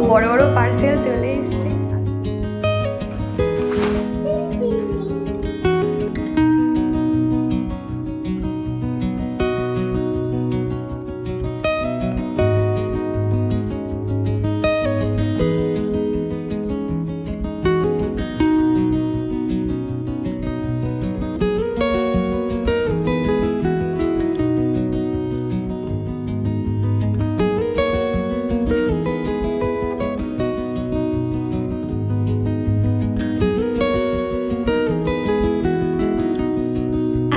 বড় বড় পার্সেল চলে এসছে।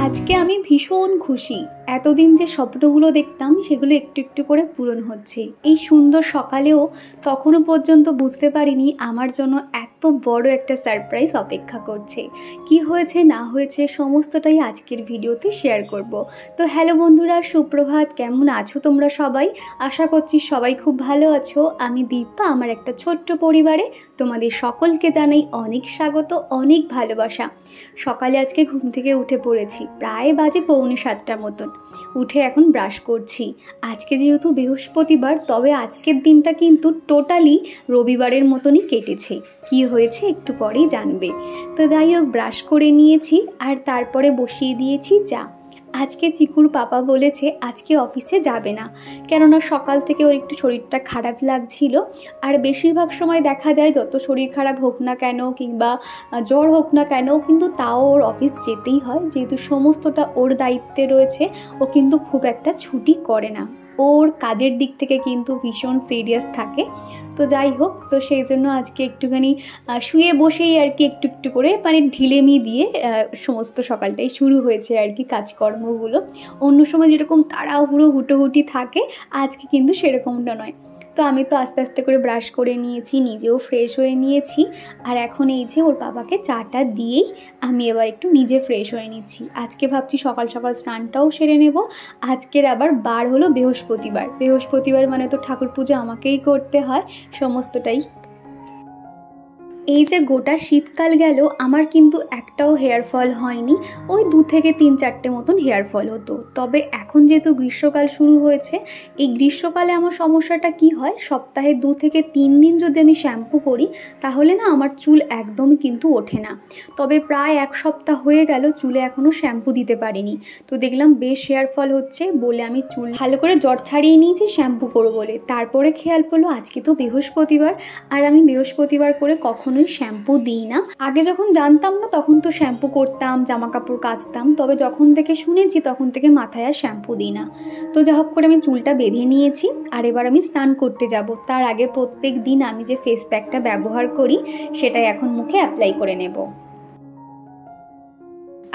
আজকে আমি ভীষণ খুশি। এতদিন যে স্বপ্নগুলো দেখতাম সেগুলো একটু একটু করে পূরণ হচ্ছে। এই সুন্দর সকালেও তখনও পর্যন্ত বুঝতে পারিনি আমার জন্য এত বড় একটা সারপ্রাইজ অপেক্ষা করছে। কি হয়েছে না হয়েছে সমস্তটাই আজকের ভিডিওতে শেয়ার করব। তো হ্যালো বন্ধুরা, সুপ্রভাত। কেমন আছো তোমরা সবাই? আশা করছি সবাই খুব ভালো আছো। আমি দীপা, আমার একটা ছোট্ট পরিবারে তোমাদের সকলকে জানাই অনেক স্বাগত, অনেক ভালোবাসা। সকালে আজকে ঘুম থেকে উঠে পড়েছি, প্রায় বাজে 6:45 মতন। উঠে এখন ব্রাশ করছি। আজকে যেহেতু বৃহস্পতিবার, তবে আজকের দিনটা কিন্তু টোটালি রবিবারের মতনই কেটেছে। কি হয়েছে একটু পরেই জানবে। তো যাই হোক, ব্রাশ করে নিয়েছি আর তারপরে বসিয়ে দিয়েছি চা। আজকে চিকুর পাপা বলেছে আজকে অফিসে যাবে না, কেননা সকাল থেকে ওর একটু শরীরটা খারাপ লাগছিল। আর বেশিরভাগ সময় দেখা যায় যত শরীর খারাপ হোক না কেন কিংবা জ্বর হোক না কেন, কিন্তু তাও ওর অফিস যেতেই হয়, যেহেতু সমস্তটা ওর দায়িত্বে রয়েছে। ও কিন্তু খুব একটা ছুটি করে না, ওর কাজের দিক থেকে কিন্তু ভীষণ সিরিয়াস থাকে। তো যাই হোক, তো সেই জন্য আজকে একটুখানি শুয়ে বসেই আর কি একটু একটু করে মানে ঢিলেমি দিয়ে সমস্ত সকালটাই শুরু হয়েছে আর কি কাজকর্মগুলো। অন্য সময় যেরকম তাড়াহুড়ো হুটোহুটি থাকে, আজকে কিন্তু সেরকমটা নয়। তো আমি তো আস্তে আস্তে করে ব্রাশ করে নিয়েছি, নিজেও ফ্রেশ হয়ে নিয়েছি। আর এখন এই যে ওর বাবাকে চাটা দিয়েই আমি এবার একটু নিজে ফ্রেশ হয়ে নিচ্ছি। আজকে ভাবছি সকাল সকাল স্নানটাও সেরে নেব। আজকের আবার বার হলো বৃহস্পতিবার। বৃহস্পতিবার মানে তো ঠাকুর পুজো আমাকেই করতে হয় সমস্তটাই। এই যে গোটা শীতকাল গেল, আমার কিন্তু একটাও হেয়ার ফল হয়নি। ওই 2 থেকে 3-4টে মতন হেয়ার ফল হতো। তবে এখন যেহেতু গ্রীষ্মকাল শুরু হয়েছে, এই গ্রীষ্মকালে আমার সমস্যাটা কি হয়, সপ্তাহে 2 থেকে 3 দিন যদি আমি শ্যাম্পু করি তাহলে না আমার চুল একদমই কিন্তু ওঠে না। তবে প্রায় 1 সপ্তাহ হয়ে গেল চুলে এখনও শ্যাম্পু দিতে পারিনি। তো দেখলাম বেশ হেয়ার ফল হচ্ছে বলে আমি চুল ভালো করে জট ছাড়িয়ে নিয়েছি শ্যাম্পু করবো বলে। তারপরে খেয়াল পড়লো আজকে তো বৃহস্পতিবার, আর আমি বৃহস্পতিবার করে কখনোই শ্যাম্পু দিই না। আগে যখন জানতাম না তখন তো শ্যাম্পু করতাম, জামা কাপড় কাচতাম, তবে যখন থেকে শুনেছি তখন থেকে মাথায় আর শ্যাম্পু দিই না। তো যা হোক করে আমি চুলটা বেঁধে নিয়েছি আর এবার আমি স্নান করতে যাব। তার আগে প্রত্যেক দিন আমি যে ফেস প্যাকটা ব্যবহার করি সেটাই এখন মুখে অ্যাপ্লাই করে নেব।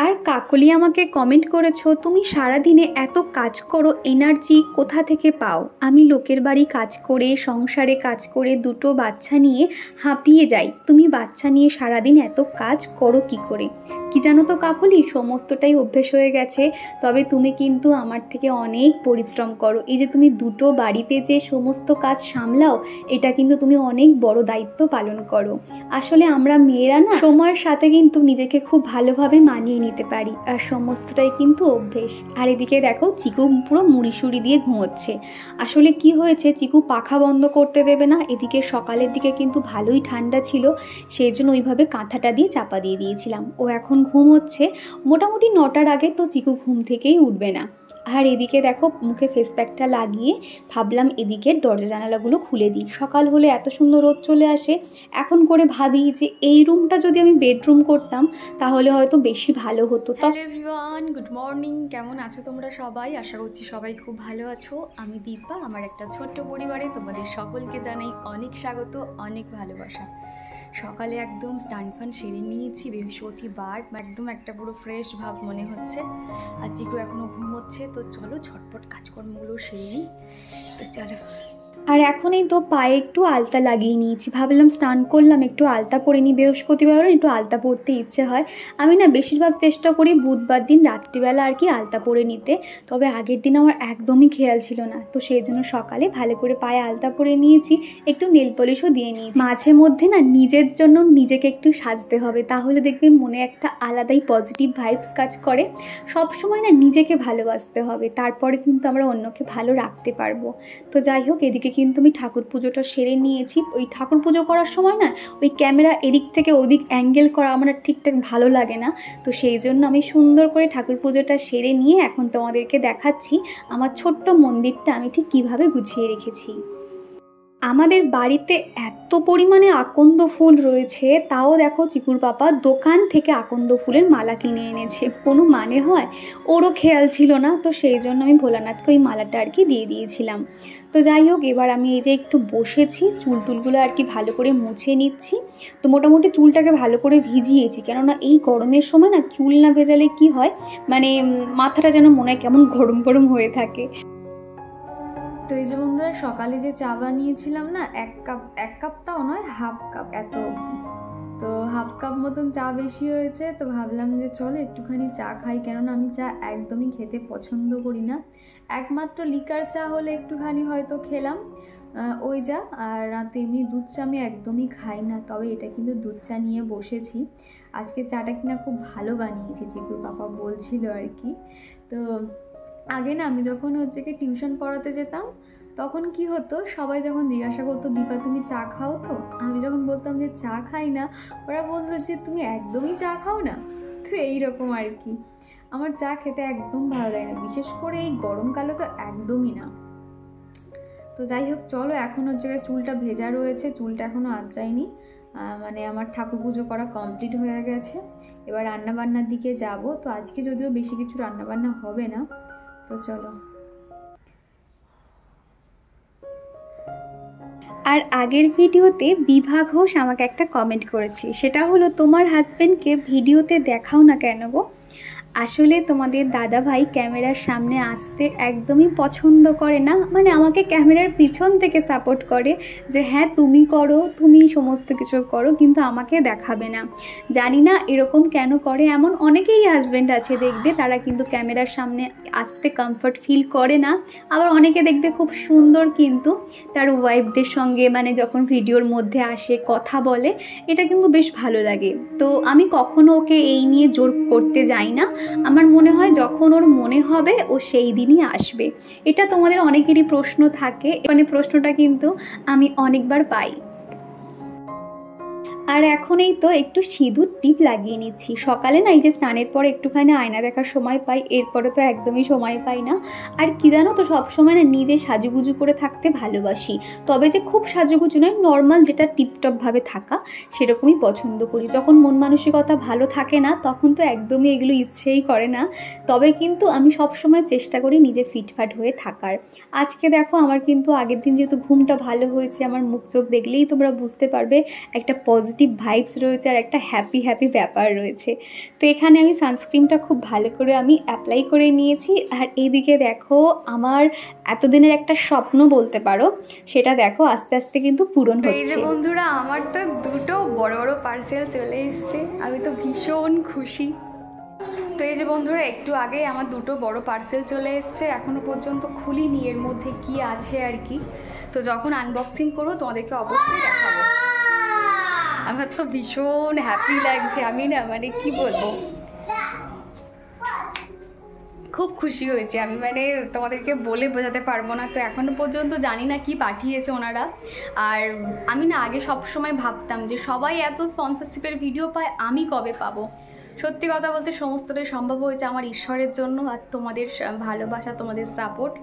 আর কাকলি আমাকে কমেন্ট করেছো, তুমি সারাদিনে এত কাজ করো, এনার্জি কোথা থেকে পাও? আমি লোকের বাড়ি কাজ করে, সংসারে কাজ করে, 2টো বাচ্চা নিয়ে হাঁপিয়ে যাই, তুমি বাচ্চা নিয়ে সারাদিন এত কাজ করো কি করে? কি জানো তো কাকলি, সমস্তটাই অভ্যেস হয়ে গেছে। তবে তুমি কিন্তু আমার থেকে অনেক পরিশ্রম করো। এই যে তুমি 2টো বাড়িতে যে সমস্ত কাজ সামলাও, এটা কিন্তু তুমি অনেক বড় দায়িত্ব পালন করো। আসলে আমরা মেয়েরা না সময়ের সাথে কিন্তু নিজেকে খুব ভালোভাবে মানিয়ে নিতে পারি, আর সমস্তটাই কিন্তু অভ্যেস। আর এদিকে দেখো চিকু পুরো মুড়িসুড়ি দিয়ে ঘুমোচ্ছে। আসলে কি হয়েছে, চিকু পাখা বন্ধ করতে দেবে না। এদিকে সকালের দিকে কিন্তু ভালোই ঠান্ডা ছিল, সেই জন্য ওইভাবে কাঁথাটা দিয়ে চাপা দিয়ে দিয়েছিলাম। ও এখন ঘুমোচ্ছে মোটামুটি 9টার আগে, তো চিকু ঘুম থেকেই উঠবে না। আর এদিকে দেখো মুখে ফেস প্যাকটা লাগিয়ে ভাবলাম এদিকের দরজা জানালাগুলো খুলে দিই। সকাল হলে এত সুন্দর রোদ চলে আসে। এখন করে ভাবি যে এই রুমটা যদি আমি বেডরুম করতাম তাহলে হয়তো বেশি ভালো হতো। Hello everyone, good morning. কেমন আছো তোমরা সবাই? আশা করছি সবাই খুব ভালো আছো। আমি দীপা, আমার একটা ছোট্ট পরিবারে তোমাদের সকলকে জানাই অনেক স্বাগত, অনেক ভালোবাসা। সকালে একদম স্নান ফান সেরে নিয়েছি, বৃহস্পতিবার একদম একটা পুরো ফ্রেশ ভাব মনে হচ্ছে। আর চিকু এখনও ঘুমোচ্ছে, তো চলো ঝটপট কাজকর্মগুলো সেরে নিই। তো চলো। আর এখনই তো পায়ে একটু আলতা লাগিয়ে নিয়েছি, ভাবলাম স্নান করলাম একটু আলতা পরে নিই। বৃহস্পতিবার একটু আলতা পরতে ইচ্ছে হয়। আমি না বেশিরভাগ চেষ্টা করি বুধবার দিন রাত্রিবেলা আর কি আলতা পরে নিতে, তবে আগের দিন আমার একদমই খেয়াল ছিল না। তো সেই জন্য সকালে ভালো করে পায়ে আলতা পরে নিয়েছি, একটু নেল পলিশও দিয়ে নিয়েছি। মাঝে মধ্যে না নিজের জন্য নিজেকে একটু সাজতে হবে, তাহলে দেখবে মনে একটা আলাদাই পজিটিভ ভাইবস কাজ করে। সবসময় না নিজেকে ভালোবাসতে হবে, তারপরে কিন্তু আমরা অন্যকে ভালো রাখতে পারবো। তো যাই হোক, এদিকে এদিকে কিন্তু আমি ঠাকুর পুজোটা সেরে নিয়েছি। ওই ঠাকুর পুজো করার সময় না ওই ক্যামেরা এদিক থেকে ওদিক অ্যাঙ্গেল করা আমার ঠিকঠাক ভালো লাগে না, তো সেই জন্য আমি সুন্দর করে ঠাকুর পুজোটা সেরে নিয়ে এখন তোমাদেরকে দেখাচ্ছি আমার ছোট্ট মন্দিরটা আমি ঠিক কীভাবে গুছিয়ে রেখেছি। আমাদের বাড়িতে এত পরিমাণে আকন্দ ফুল রয়েছে, তাও দেখো চিকুর পাপা দোকান থেকে আকন্দ ফুলের মালা কিনে এনেছে। কোনো মানে হয়? ওরও খেয়াল ছিল না, তো সেই জন্য আমি ভোলানাথকে ওই মালাটা আর কি দিয়ে দিয়েছিলাম। তো যাই হোক, এবার আমি এই যে একটু বসেছি, চুল টুলগুলো আর কি ভালো করে মুছে নিচ্ছি। তো মোটামুটি চুলটাকে ভালো করে ভিজিয়েছি, কেননা এই গরমের সময় না চুল না ভেজালে কি হয়, মানে মাথাটা যেন মনে হয় কেমন গরম গরম হয়ে থাকে। তো এই যে বন্ধুরা, সকালে যে চা বানিয়েছিলাম না, এক কাপ তাও নয়, হাফ কাপ এত, তো হাফ কাপ মতন চা বেশি হয়েছে। তো ভাবলাম যে চলো একটুখানি চা খাই, কেননা আমি চা একদমই খেতে পছন্দ করি না। একমাত্র লিকার চা হলে একটুখানি হয়তো খেলাম, ওই যা। আর রাতে এমনি দুধ চা আমি একদমই খাই না। তবে এটা কিন্তু দুধ চা নিয়ে বসেছি। আজকে চাটা কিনা খুব ভালো বানিয়েছি, চিকুর পাপা বলছিল আর কি। তো আগে না আমি যখন হচ্ছে কি টিউশন পড়াতে যেতাম, তখন কি হতো, সবাই যখন জিজ্ঞাসা করতো দীপা তুমি চা খাও তো, আমি যখন বলতাম যে চা খাই না, ওরা বলতো যে তুমি একদমই চা খাও না। তো এইরকম আর কি, আমার চা খেতে একদম ভালো লাগে না, বিশেষ করে এই গরমকালে তো একদমই না। তো যাই হোক, চলো এখন হচ্ছে চুলটা ভেজা রয়েছে, চুলটা এখনও আঁচড়াইনি, মানে আমার ঠাকুর পুজো করা কমপ্লিট হয়ে গেছে। এবার রান্নাবান্নার দিকে যাব। তো আজকে যদিও বেশি কিছু রান্নাবান্না হবে না, তো চলো। আর আগের ভিডিওতে বিভা ঘোষ আমাকে একটা কমেন্ট করেছে, সেটা হলো তোমার হাজবেন্ডকে ভিডিওতে দেখাও না কেন গো। আসলে তোমাদের দাদা ভাই ক্যামেরার সামনে আসতে একদমই পছন্দ করে না, মানে আমাকে ক্যামেরার পিছন থেকে সাপোর্ট করে যে হ্যাঁ তুমি করো, তুমি সমস্ত কিছু করো, কিন্তু আমাকে দেখাবে না। জানি না এরকম কেন করে, এমন অনেকেই হাজব্যান্ড আছে দেখবে, তারা কিন্তু ক্যামেরার সামনে আসতে কমফর্ট ফিল করে না। আবার অনেকে দেখবে খুব সুন্দর কিন্তু তার ওয়াইফদের সঙ্গে মানে যখন ভিডিওর মধ্যে আসে কথা বলে, এটা কিন্তু বেশ ভালো লাগে। তো আমি কখনো ওকে এই নিয়ে জোর করতে যাই না। আমার মনে হয় যখন ওর মনে হবে ও সেই দিনই আসবে। এটা তোমাদের অনেকেরই প্রশ্ন থাকে, মানে প্রশ্নটা কিন্তু আমি অনেকবার পাই। আর এখন এই তো একটু সিঁদুর টিপ লাগিয়ে নিচ্ছি। সকালে না এই যে স্নানের পর একটুখানি আয়না দেখার সময় পাই, এরপরে তো একদমই সময় পাই না। আর কি জানো তো, সবসময় না নিজে সাজুগুজু করে থাকতে ভালোবাসি, তবে যে খুব সাজুগুজু নয়, নর্মাল যেটা টিপটপভাবে থাকা সেরকমই পছন্দ করি। যখন মন মানসিকতা ভালো থাকে না তখন তো একদমই এগুলো ইচ্ছেই করে না, তবে কিন্তু আমি সবসময় চেষ্টা করি নিজে ফিটফাট হয়ে থাকার। আজকে দেখো আমার কিন্তু আগের দিন যেহেতু ঘুমটা ভালো হয়েছে, আমার মুখ চোখ দেখলেই তোমরা বুঝতে পারবে একটা পজিটিভ ভাইবস রয়েছে আর একটা হ্যাপি ব্যাপার রয়েছে। তো এখানে আমি সানস্ক্রিনটা খুব ভালো করে আমি অ্যাপ্লাই করে নিয়েছি। আর এইদিকে দেখো আমার এতদিনের একটা স্বপ্ন বলতে পারো, সেটা দেখো আস্তে আস্তে কিন্তু পূরণ হচ্ছে। এই যে বন্ধুরা, আমার তো দুটো বড় বড় পার্সেল চলে এসছে, আমি তো ভীষণ খুশি। তো এই যে বন্ধুরা, একটু আগে আমার দুটো বড় পার্সেল চলে এসছে, এখনও পর্যন্ত খুলিনি এর মধ্যে কি আছে আর কি। তো যখন আনবক্সিং করবো তোমাদেরকে অবশ্যই দেখাবো। আমার তো ভীষণ হ্যাপি লাগছে, আমি না মানে কি বলবো, খুব খুশি হয়েছি আমি, মানে তোমাদেরকে বলে বোঝাতে পারবো না। তো এখনও পর্যন্ত জানি না কি পাঠিয়েছে ওনারা। আর আমি না আগে সব সময় ভাবতাম যে সবাই এত স্পন্সরশিপের ভিডিও পায়, আমি কবে পাবো। সত্যি কথা বলতে সমস্তটাই সম্ভব হয়েছে আমার ঈশ্বরের জন্য আর তোমাদের ভালোবাসা, তোমাদের সাপোর্ট।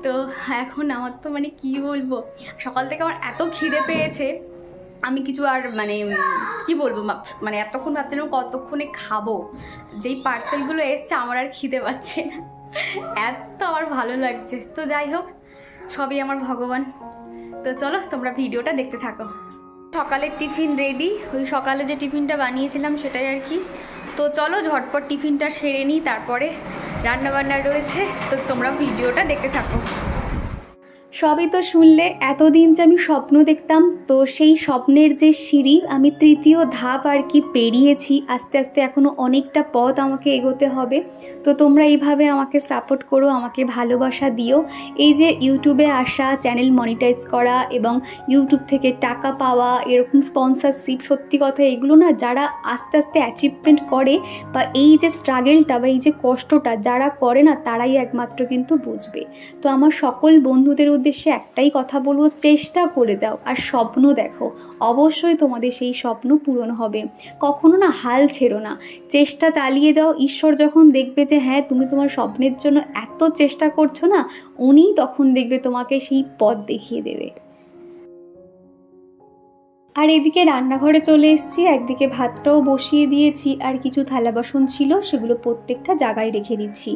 তো এখন আমার তো মানে কি বলবো, সকাল থেকে আমার এত খিদে পেয়েছে, আমি কিছু আর মানে কি বলবো, মানে এতক্ষণ ভাবছিলাম কতক্ষণে খাবো। যেই পার্সেলগুলো এসছে আমার আর খিদে পাচ্ছে না, এত আমার ভালো লাগছে। তো যাই হোক, সবই আমার ভগবান। তো চলো তোমরা ভিডিওটা দেখতে থাকো। সকালের টিফিন রেডি, ওই সকালে যে টিফিনটা বানিয়েছিলাম সেটাই আর কি। তো চলো ঝটপট টিফিনটা সেরে নিই, তারপরে রান্নাবান্না রয়েছে। তো তোমরা ভিডিওটা দেখতে থাকো। সবই তো শুনলে, এতদিন যে আমি স্বপ্ন দেখতাম, তো সেই স্বপ্নের যে সিঁড়ি আমি তৃতীয় ধাপ আর কি পেরিয়েছি। আস্তে আস্তে এখনও অনেকটা পথ আমাকে এগোতে হবে। তো তোমরা এইভাবে আমাকে সাপোর্ট করো, আমাকে ভালোবাসা দিও। এই যে ইউটিউবে আসা, চ্যানেল মনিটাইজ করা এবং ইউটিউব থেকে টাকা পাওয়া, এরকম স্পন্সরশিপ, সত্যি কথা এগুলো না যারা আস্তে আস্তে অ্যাচিভমেন্ট করে, বা এই যে স্ট্রাগেলটা বা এই যে কষ্টটা যারা করে না, তারাই একমাত্র কিন্তু বুঝবে। তো আমার সকল বন্ধুদের উদ্দেশ্যে একটাই কথা বলবো, চেষ্টা করে যাও আর স্বপ্ন দেখো, অবশ্যই তোমাদের সেই স্বপ্ন পূরণ হবে। কখনো না হাল ছেড়ো না, চেষ্টা চালিয়ে যাও। ঈশ্বর যখন দেখবে যে হ্যাঁ তুমি তোমার স্বপ্নের জন্য এত চেষ্টা করছো না, উনিই তখন দেখবে তোমাকে সেই পথ দেখিয়ে দেবে। আর এদিকে রান্নাঘরে চলে এসেছি, একদিকে ভাতটাও বসিয়ে দিয়েছি, আর কিছু থালা বাসন ছিল সেগুলো প্রত্যেকটা জায়গায় রেখে দিচ্ছি।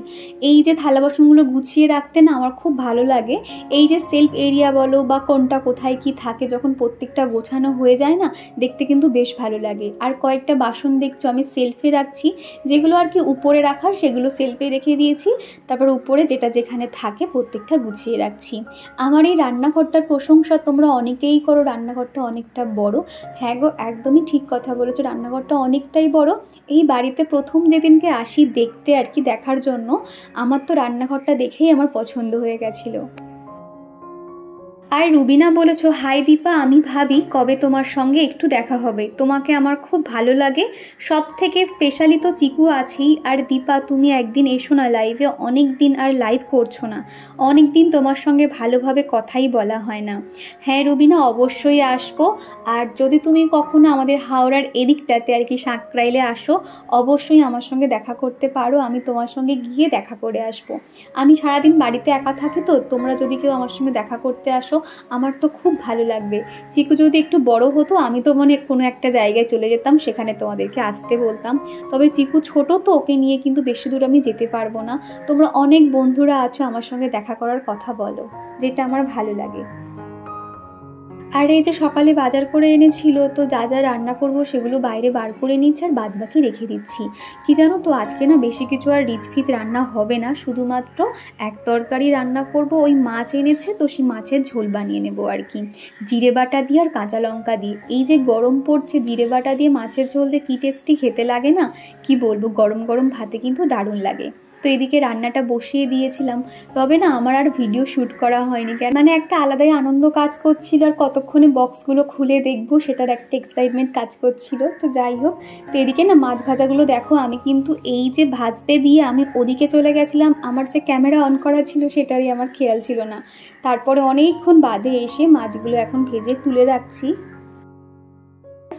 এই যে থালা বাসনগুলো গুছিয়ে রাখতে না আমার খুব ভালো লাগে। এই যে সেলফ এরিয়া বলো বা কোনটা কোথায় কি থাকে, যখন প্রত্যেকটা গোছানো হয়ে যায় না, দেখতে কিন্তু বেশ ভালো লাগে। আর কয়েকটা বাসন দেখছো আমি সেলফে রাখছি, যেগুলো আর কি উপরে রাখার সেগুলো সেলফে রেখে দিয়েছি, তারপর উপরে যেটা যেখানে থাকে প্রত্যেকটা গুছিয়ে রাখছি। আমার এই রান্নাঘরটার প্রশংসা তোমরা অনেকেই করো, রান্নাঘরটা অনেকটা বড়। হ্যাঁ গো, একদমই ঠিক কথা বলেছো, রান্নাঘরটা অনেকটাই বড়। এই বাড়িতে প্রথম যেদিনকে আসি দেখতে আর কি, দেখার জন্য, আমার তো রান্নাঘরটা দেখেই আমার পছন্দ হয়ে গেছিলো। আর রুবিনা বলেছো, হাই দীপা, আমি ভাবি কবে তোমার সঙ্গে একটু দেখা হবে, তোমাকে আমার খুব ভালো লাগে, সব থেকে স্পেশালি তো চিকু আছেই। আর দীপা তুমি একদিন এসো না লাইভে, অনেক দিন আর লাইভ করছো না, অনেক দিন তোমার সঙ্গে ভালোভাবে কথাই বলা হয় না। হ্যাঁ রুবিনা, অবশ্যই আসবো। আর যদি তুমি কখনো আমাদের হাওড়ার এদিকটাতে আর কি সাঁকরাইলে আসো, অবশ্যই আমার সঙ্গে দেখা করতে পারো, আমি তোমার সঙ্গে গিয়ে দেখা করে আসবো। আমি সারাদিন বাড়িতে একা থাকি, তো তোমরা যদি কেউ আমার সঙ্গে দেখা করতে আসো আমার তো খুব ভালো লাগবে। চিকু যদি একটু বড় হতো আমি তো মানে কোনো একটা জায়গায় চলে যেতাম, সেখানে তোমাদেরকে আসতে বলতাম। তবে চিকু ছোট তো, ওকে নিয়ে কিন্তু বেশি দূর আমি যেতে পারবো না। তোমরা অনেক বন্ধুরা আছো, আমার সঙ্গে দেখা করার কথা বলো, যেটা আমার ভালো লাগে। আর এই যে সকালে বাজার করে এনেছিল, তো যা যা রান্না করব সেগুলো বাইরে বার করে নিচ্ছি আর বাদবাকি রেখে দিচ্ছি। কি জানো তো, আজকে না বেশি কিছু আর রিচ ফিচ রান্না হবে না, শুধুমাত্র এক তরকারি রান্না করব। ওই মাছ এনেছে তো সেই মাছের ঝোল বানিয়ে নেব আর কি, জিরে বাটা দিয়ে আর কাঁচা লঙ্কা দিয়ে। এই যে গরম পড়ছে, জিরে বাটা দিয়ে মাছের ঝোল যে কী টেস্টি খেতে লাগে না, কি বলবো, গরম গরম ভাতে কিন্তু দারুণ লাগে। তো এদিকে রান্নাটা বসিয়ে দিয়েছিলাম, তবে না আমার আর ভিডিও শ্যুট করা হয়নি, কেন মানে একটা আলাদাই আনন্দ কাজ করছিল, আর কতক্ষণে বক্সগুলো খুলে দেখবো সেটার একটা এক্সাইটমেন্ট কাজ করছিল। তো যাই হোক, তো এদিকে না মাছ ভাজাগুলো দেখো, আমি কিন্তু এই যে ভাজতে দিয়ে আমি ওদিকে চলে গেছিলাম, আমার যে ক্যামেরা অন করা ছিল সেটারই আমার খেয়াল ছিল না। তারপরে অনেকক্ষণ বাদে এসে মাছগুলো এখন ভেজে তুলে রাখছি।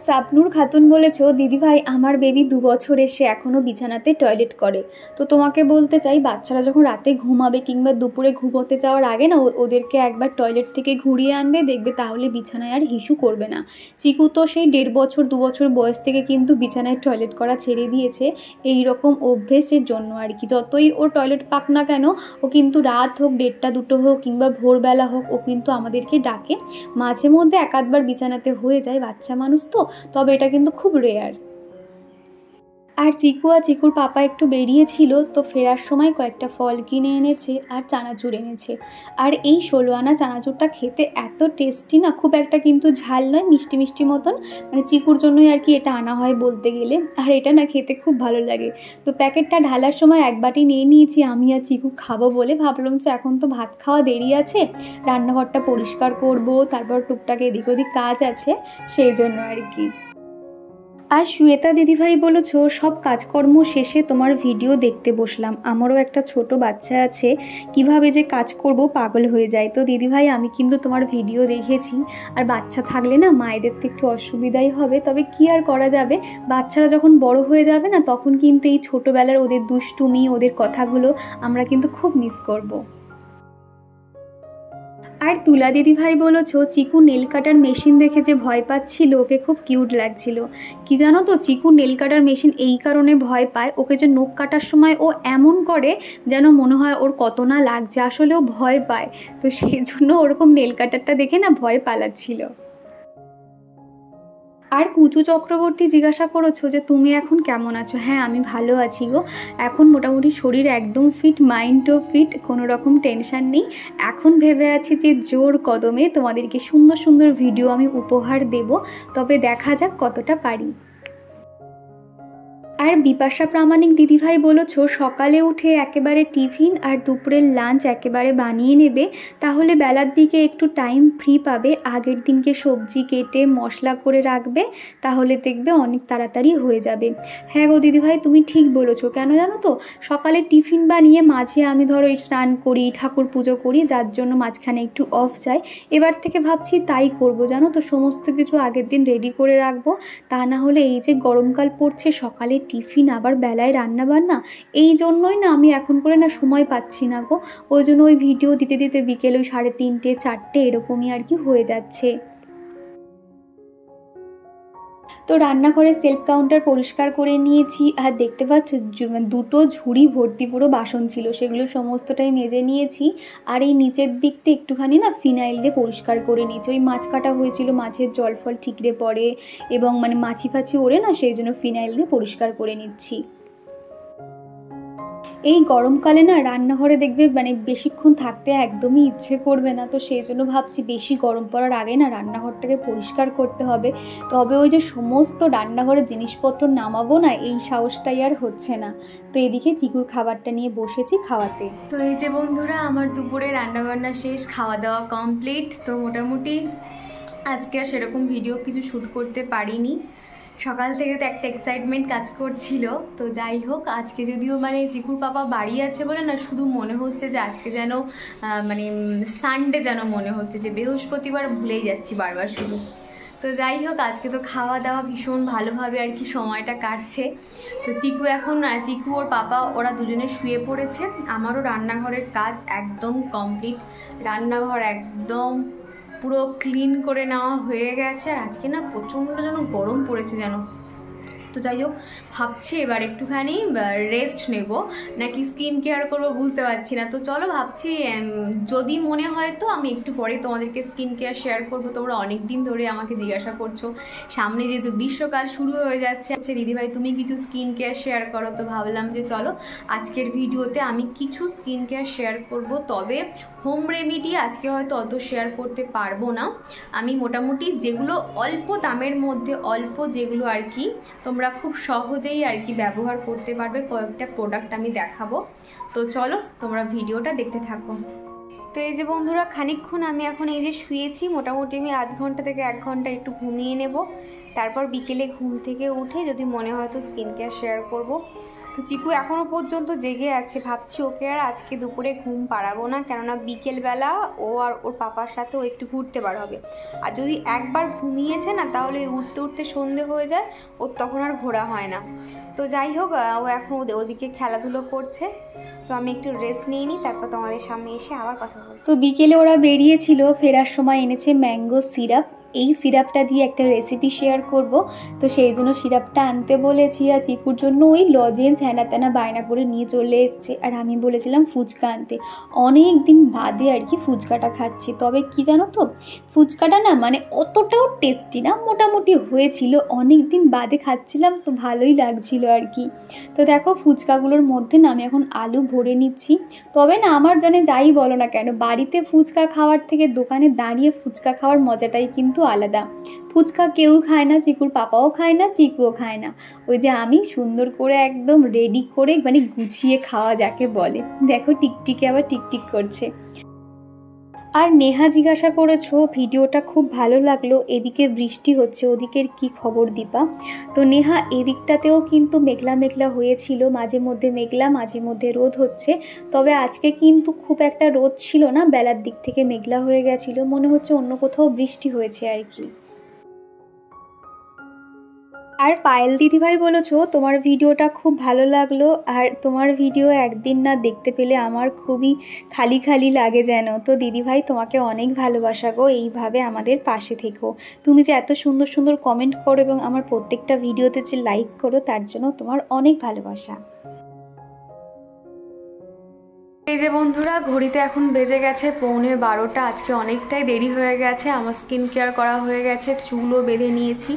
সাবনুর খাতুন বলেছো, দিদিভাই আমার বেবি 2 বছরের, সে এখনও বিছানাতে টয়লেট করে। তো তোমাকে বলতে চাই, বাচ্চারা যখন রাতে ঘুমাবে কিংবা দুপুরে ঘুমোতে যাওয়ার আগে না ওদেরকে একবার টয়লেট থেকে ঘুরিয়ে আনবে, দেখবে তাহলে বিছানায় আর হিসু করবে না। চিকু তো সেই 1.5 বছর 2 বছর বয়স থেকে কিন্তু বিছানায় টয়লেট করা ছেড়ে দিয়েছে, এই রকম অভ্যেসের জন্য আর কি। যতই ওর টয়লেট পাক না কেন, ও কিন্তু রাত হোক 1টা 2টো হোক কিংবা ভোরবেলা হোক, ও কিন্তু আমাদেরকে ডাকে। মাঝে মধ্যে এক আধবার বিছানাতে হয়ে যায়, বাচ্চা মানুষ তো, তবে এটা কিন্তু খুব রেয়ার। আর চিকু আর চিকুর পাপা একটু বেরিয়েছিল, তো ফেরার সময় কয়েকটা ফল কিনে এনেছে আর চানাচুর এনেছে। আর এই 16 আনা চানাচুরটা খেতে এত টেস্টি না, খুব একটা কিন্তু ঝাল নয়, মিষ্টি মিষ্টি মতন, মানে চিকুর জন্যই আর কি এটা আনা হয় বলতে গেলে। আর এটা না খেতে খুব ভালো লাগে। তো প্যাকেটটা ঢালার সময় এক বাটি নিয়ে নিয়েছি, আমি আর চিকু খাবো বলে। ভাবলাম যে এখন তো ভাত খাওয়া দেরি আছে, রান্নাঘরটা পরিষ্কার করব, তারপর টুকটাক এদিক ওদিক কাজ আছে, সেই জন্য আর কি। আর শ্বেতা দিদিভাই বলেছো, সব কাজকর্ম শেষে তোমার ভিডিও দেখতে বসলাম, আমারও একটা ছোট বাচ্চা আছে, কিভাবে যে কাজ করব পাগল হয়ে যায়। তো দিদিভাই আমি কিন্তু তোমার ভিডিও দেখেছি, আর বাচ্চা থাকলে না মায়েদের তো একটু অসুবিধাই হবে, তবে কি আর করা যাবে, বাচ্চারা যখন বড় হয়ে যাবে না, তখন কিন্তু এই ছোটোবেলার ওদের দুষ্টুমি, ওদের কথাগুলো আমরা কিন্তু খুব মিস করব। আর তুলা দিদিভাই বলেছো, চিকু নেল কাটার মেশিন দেখে যে ভয় পাচ্ছিল, ওকে খুব কিউট লাগছিল। কি জানো তো, চিকু নেল কাটার মেশিন এই কারণে ভয় পায়, ওকে যে নখ কাটার সময় ও এমন করে যেন মনে হয় ওর কত না লাগছে, আসলে ও ভয় পায়, তো সেই জন্য ওরকম নেল কাটারটা দেখে না ভয় পালাচ্ছিল। আর কুচু চক্রবর্তী জিজ্ঞাসা করেছো যে তুমি এখন কেমন আছো। হ্যাঁ আমি ভালো আছি গো, এখন মোটামুটি শরীর একদম ফিট, মাইন্ডও ফিট, কোনো রকম টেনশান নেই। এখন ভেবে আছি যে জোর কদমে তোমাদেরকে সুন্দর সুন্দর ভিডিও আমি উপহার দেব, তবে দেখা যাক কতটা পারি। আর বিপাশা প্রামাণিক দিদিভাই বলেছ সকালে উঠে একেবারে টিফিন আর দুপুরের লাঞ্চ একেবারে বানিয়ে নেবে, তাহলে বেলার দিকে একটু টাইম ফ্রি পাবে। আগের দিনকে সবজি কেটে মশলা করে রাখবে, তাহলে দেখবে অনেক তাড়াতাড়ি হয়ে যাবে। হ্যাঁ গো দিদিভাই, তুমি ঠিক বলেছো। কেন জানো তো, সকালে টিফিন বানিয়ে মাঝে আমি ধরো স্নান করি, ঠাকুর পুজো করি, যার জন্য মাঝখানে একটু অফ যায়। এবার থেকে ভাবছি তাই করব, জানো তো, সমস্ত কিছু আগের দিন রেডি করে রাখবো। তা না হলে এই যে গরমকাল পড়ছে, সকালে টিফিন আবার বেলায় রান্না বান্না, এই জন্যই না আমি এখন করে না সময় পাচ্ছি না গো। ওই জন্য ওই ভিডিও দিতে দিতে বিকেল ওই 3:30 4টে এরকমই আর কি হয়ে যাচ্ছে। তো রান্নাঘরের সেলফ কাউন্টার পরিষ্কার করে নিয়েছি, আর দেখতে পাচ্ছ দুটো ঝুড়ি ভর্তি পুরো বাসন ছিল, সেগুলো সমস্তটাই মেজে নিয়েছি। আর এই নিচের দিকটা একটুখানি না ফিনাইল দিয়ে পরিষ্কার করে নিয়েছি। ওই মাছ কাটা হয়েছিল, মাছের জল ফল ঠিকরে পড়ে এবং মানে মাছি ফাছি ওড়ে না, সেই জন্য ফিনাইল দিয়ে পরিষ্কার করে নিচ্ছি। এই গরমকালে না রান্নাঘরে দেখবে মানে বেশিক্ষণ থাকতে একদমই ইচ্ছে করবে না, তো সেই জন্য ভাবছি বেশি গরম পড়ার আগে না রান্নাঘরটাকে পরিষ্কার করতে হবে। তবে ওই যে সমস্ত রান্নাঘরের জিনিসপত্র নামাবো না, এই সাহসটাই আর হচ্ছে না। তো এদিকে চিকুর খাবারটা নিয়ে বসেছি খাওয়াতে। তো এই যে বন্ধুরা, আমার দুপুরে রান্নাবান্না শেষ, খাওয়া দাওয়া কমপ্লিট। তো মোটামুটি আজকে আর সেরকম ভিডিও কিছু শ্যুট করতে পারিনি। সকাল থেকে তো একটা এক্সাইটমেন্ট কাজ করছিল। তো যাই হোক, আজকে যদিও মানে চিকুর পাপা বাড়ি আছে বলে না শুধু মনে হচ্ছে যে আজকে যেন মানে সানডে যেন মনে হচ্ছে, যে বৃহস্পতিবার ভুলেই যাচ্ছি বারবার শুধু। তো যাই হোক, আজকে তো খাওয়া দাওয়া ভীষণ ভালোভাবে আর কি সময়টা কাটছে। তো চিকু এখন চিকু ওর পাপা ওরা দুজনে শুয়ে পড়েছে। আমারও রান্নাঘরের কাজ একদম কমপ্লিট, রান্নাঘর একদম পুরো ক্লিন করে নেওয়া হয়ে গেছে। আর আজকে না প্রচণ্ড যেন গরম পড়েছে যেন। তো যাই হোক, ভাবছি এবার একটুখানি রেস্ট নেব নাকি স্কিন কেয়ার করবো বুঝতে পারছি না। তো চলো ভাবছি যদি মনে হয় তো আমি একটু পরে তোমাদেরকে স্কিন কেয়ার শেয়ার করবো। তোমরা অনেক দিন ধরে আমাকে জিজ্ঞাসা করছো, সামনে যেহেতু গ্রীষ্মকাল শুরু হয়ে যাচ্ছে, আচ্ছা দিদিভাই তুমি কিছু স্কিন কেয়ার শেয়ার করো। তো ভাবলাম যে চলো আজকের ভিডিওতে আমি কিছু স্কিন কেয়ার শেয়ার করব। তবে হোম রেমেডি আজকে হয়তো অত শেয়ার করতে পারবো না। আমি মোটামুটি যেগুলো অল্প দামের মধ্যে, অল্প যেগুলো আর কি তোমরা খুব সহজেই আর কি ব্যবহার করতে পারবে, কয়েকটা প্রোডাক্ট আমি দেখাবো। তো চলো তোমরা ভিডিওটা দেখতে থাকো। তো এই যে বন্ধুরা, খানিকক্ষণ আমি এখন এই যে শুয়েছি, মোটামুটি আমি আধ ঘন্টা থেকে 1 ঘন্টা একটু ঘুমিয়ে নেব। তারপর বিকেলে ঘুম থেকে উঠে যদি মনে হয় তো স্কিন কেয়ার শেয়ার করব। তো চিকু এখনও পর্যন্ত জেগে আছে, ভাবছি ওকে আর আজকে দুপুরে ঘুম পাড়াবো না, কেননা বিকেলবেলা ও আর ওর পাপার সাথে ও একটু ঘুরতে বার হবে। আর যদি একবার ঘুমিয়েছে না, তাহলে উঠতে উঠতে সন্ধে হয়ে যায়, ওর তখন আর ঘোরা হয় না। তো যাই হোক, ও এখন ওদিকে খেলাধুলো করছে। তো আমি একটু রেস্ট নিয়ে নিই, তারপর তোমাদের সামনে এসে আবার কথা বলছি। তো বিকেলে ওরা বেরিয়েছিল, ফেরার সময় এনেছে ম্যাঙ্গো সিরাপ। এই সিরাপটা দিয়ে একটা রেসিপি শেয়ার করব। তো সেই জন্য সিরাপটা আনতে বলেছি, আর চিকুর জন্য ওই লজেন্স হ্যানা ত্যানা বায়না করে নিয়ে চলে এসছে। আর আমি বলেছিলাম ফুচকা আনতে, অনেক দিন বাদে আর কি ফুচকাটা খাচ্ছি। তবে কি জানো তো, ফুচকাটা না মানে অতটাও টেস্টি না, মোটামুটি হয়েছিল, অনেক দিন বাদে খাচ্ছিলাম তো ভালোই লাগছিল আর কি। তো দেখো ফুচকাগুলোর মধ্যে না আমি এখন আলু ভরে নিচ্ছি। তবে না আমার জানে যাই বলো না কেন, বাড়িতে ফুচকা খাওয়ার থেকে দোকানে দাঁড়িয়ে ফুচকা খাওয়ার মজাটাই কিন্তু আলাদা। ফুচকা কেউ খায় না, চিকুর পাপাও খায় না, চিকুও খায় না। ওই যে আমি সুন্দর করে একদম রেডি করে মানে গুছিয়ে খাওয়া যাকে বলে। দেখো টিকটিকে আবার টিকটিক করছে। আর নেহা জিজ্ঞাসা করেছো ভিডিওটা খুব ভালো লাগলো, এদিকে বৃষ্টি হচ্ছে, ওদিকের কি খবর দীপা? তো নেহা এদিকটাতেও কিন্তু মেঘলা মেঘলা হয়েছিল, মাঝে মধ্যে মেঘলা মাঝে মধ্যে রোদ হচ্ছে। তবে আজকে কিন্তু খুব একটা রোদ ছিল না, বেলার দিক থেকে মেঘলা হয়ে গেছিল, মনে হচ্ছে অন্য কোথাও বৃষ্টি হয়েছে আর কি। আর পায়েল দিদিভাই বলেছো তোমার ভিডিওটা খুব ভালো লাগলো, আর তোমার ভিডিও একদিন না দেখতে পেলে আমার খুবই খালি খালি লাগে যেন। তো দিদিভাই তোমাকে অনেক ভালোবাসা গো, এইভাবে আমাদের পাশে থেকো। তুমি যে এত সুন্দর সুন্দর কমেন্ট করো এবং আমার প্রত্যেকটা ভিডিওতে যে লাইক করো, তার জন্য তোমার অনেক ভালোবাসা। এই যে বন্ধুরা, ঘড়িতে এখন বেজে গেছে 11:15। আজকে অনেকটাই দেরি হয়ে গেছে, আমার স্কিন কেয়ার করা হয়ে গেছে, চুলও বেঁধে নিয়েছি।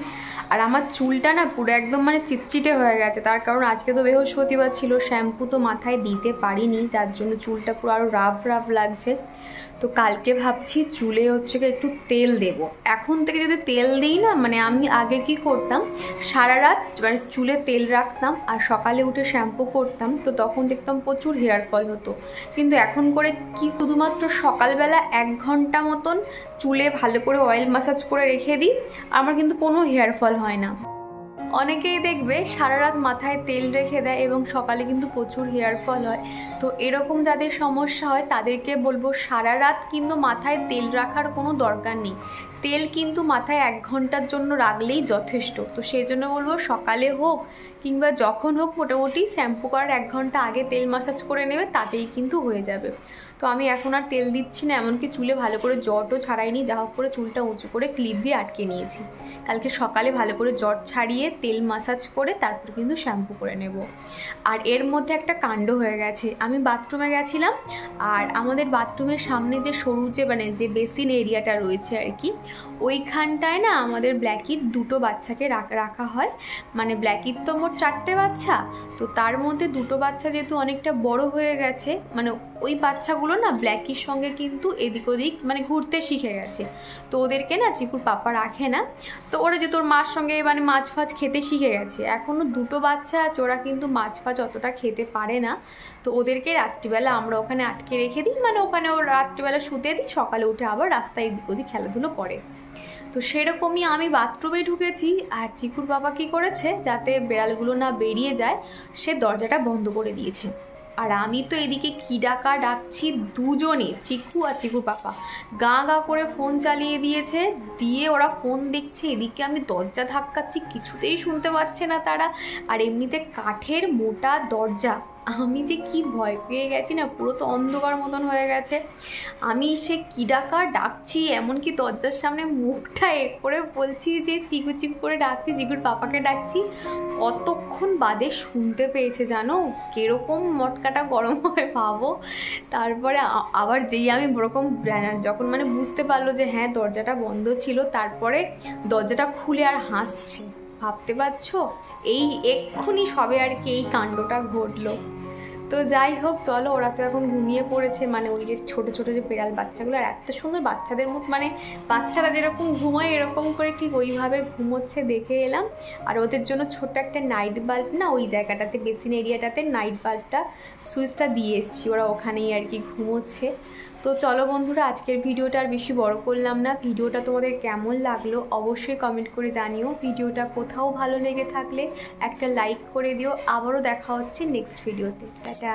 আর আমার চুলটা না পুরো একদম মানে চিটচিটে হয়ে গেছে, তার কারণ আজকে তো বৃহস্পতিবার ছিল, শ্যাম্পু তো মাথায় দিতে পারিনি, যার জন্য চুলটা পুরো আরও রাফ রাফ লাগছে। তো তো কালকে ভাবছি চুলে হচ্ছে কি একটু তেল দেব। এখন থেকে যদি তেল দিই না, মানে আমি আগে কি করতাম, সারা রাত মানে চুলে তেল রাখতাম আর সকালে উঠে শ্যাম্পু করতাম, তো তখন দেখতাম প্রচুর হেয়ার ফল হতো। কিন্তু এখন করে কি শুধুমাত্র সকালবেলা 1 ঘন্টা মতন চুলে ভালো করে অয়েল ম্যাসাজ করে রেখে দিই, আমার কিন্তু কোনো হেয়ার ফল হয় না। অনেকেই দেখবে সারা রাত মাথায় তেল রেখে দেয় এবং সকালে কিন্তু প্রচুর হেয়ার ফল হয়। তো এরকম যাদের সমস্যা হয় তাদেরকে বলবো সারা রাত কিন্তু মাথায় তেল রাখার কোনো দরকার নেই। তেল কিন্তু মাথায় 1 ঘন্টার জন্য রাখলেই যথেষ্ট। তো সেই জন্য বলবো সকালে হোক কিংবা যখন হোক মোটামুটি শ্যাম্পু করার 1 ঘন্টা আগে তেল ম্যাসাজ করে নেবে, তাতেই কিন্তু হয়ে যাবে। তো আমি এখন আর তেল দিচ্ছি না, এমনকি চুলে ভালো করে জটও ছাড়াইনি, যা হোক করে চুলটা উঁচু করে ক্লিপ দিয়ে আটকে নিয়েছি। কালকে সকালে ভালো করে জট ছাড়িয়ে তেল ম্যাসাজ করে তারপর কিন্তু শ্যাম্পু করে নেব। আর এর মধ্যে একটা কাণ্ড হয়ে গেছে, আমি বাথরুমে গেছিলাম আর আমাদের বাথরুমের সামনে যে সরু যে মানে যে বেসিন এরিয়াটা রয়েছে আর কি, ওইখানটায় না আমাদের ব্ল্যাকির 2টো বাচ্চাকে রাখা হয়। মানে ব্ল্যাকির তো মোট 4টে বাচ্চা, তো তার মধ্যে 2টো বাচ্চা যেহেতু অনেকটা বড় হয়ে গেছে, মানে ওই বাচ্চাগুলো না ব্ল্যাকির সঙ্গে কিন্তু এদিক ওদিক মানে ঘুরতে শিখে গেছে। তো ওদেরকে না চিকুর পাপা রাখে না, তো ওরা যে তোর মার সঙ্গে মানে মাছ ফাছ খেতে শিখে গেছে। এখনও 2টো বাচ্চা আছে, ওরা কিন্তু মাছ ফাছ অতটা খেতে পারে না। তো ওদেরকে রাত্রিবেলা আমরা ওখানে আটকে রেখে দিই, মানে ওখানে ওর রাত্রিবেলা শুতে দিই, সকালে উঠে আবার রাস্তায় এদিক ওদিক খেলাধুলো করে। তো সেরকমই আমি বাথরুমে ঢুকেছি আর চিকুর বাবা কী করেছে, যাতে বেড়ালগুলো না বেরিয়ে যায় সে দরজাটা বন্ধ করে দিয়েছে। আর আমি তো এদিকে কী ডাকছি, দুজনে চিকু আর চিকুর পাপা গা গা করে ফোন চালিয়ে দিয়েছে, দিয়ে ওরা ফোন দেখছে, এদিকে আমি দরজা ধাক্কাচ্ছি, কিছুতেই শুনতে পাচ্ছে না তারা। আর এমনিতে কাঠের মোটা দরজা, আমি যে কি ভয় পেয়ে গেছি না, পুরো তো অন্ধকার মতন হয়ে গেছে। আমি সে কী ডাকছি, এমনকি দরজার সামনে মুখটা করে বলছি যে চিকু চিকু করে ডাকছি, চিকুর পাপাকে ডাকছি। কতক্ষণ বাদে শুনতে পেয়েছে জানো, কীরকম মটকাটা গরম হয় ভাবো। তারপরে আবার যেই আমি ওরকম যখন মানে বুঝতে পারলো যে হ্যাঁ দরজাটা বন্ধ ছিল, তারপরে দরজাটা খুলে আর হাসছে, ভাবতে পারছো। এই এক্ষুনি সবে আর কি এই কাণ্ডটা ঘটলো। তো যাই হোক চলো, ওরা তো এখন ঘুমিয়ে পড়েছে, মানে ওই যে ছোটো ছোটো যে বিড়াল বাচ্চাগুলো, আর এত সুন্দর বাচ্চাদের মতো, মানে বাচ্চারা যেরকম ঘুমায় এরকম করে ঠিক ওইভাবে ঘুমোচ্ছে, দেখে এলাম। আর ওদের জন্য ছোট্ট একটা নাইট বাল্ব না ওই জায়গাটাতে বেসিন এরিয়াটাতে নাইট বাল্বটা সুইচটা দিয়ে এসেছি, ওরা ওখানেই আর কি ঘুমোচ্ছে। তো চলো বন্ধুরা, আজকের ভিডিওটা আর বেশি বড় করলাম না। ভিডিওটা তোমাদের কেমন লাগলো অবশ্যই কমেন্ট করে জানিও। ভিডিওটা কোথাও ভালো লেগে থাকলে একটা লাইক করে দিও। আবারও দেখা হচ্ছে নেক্সট ভিডিওতে। টাটা।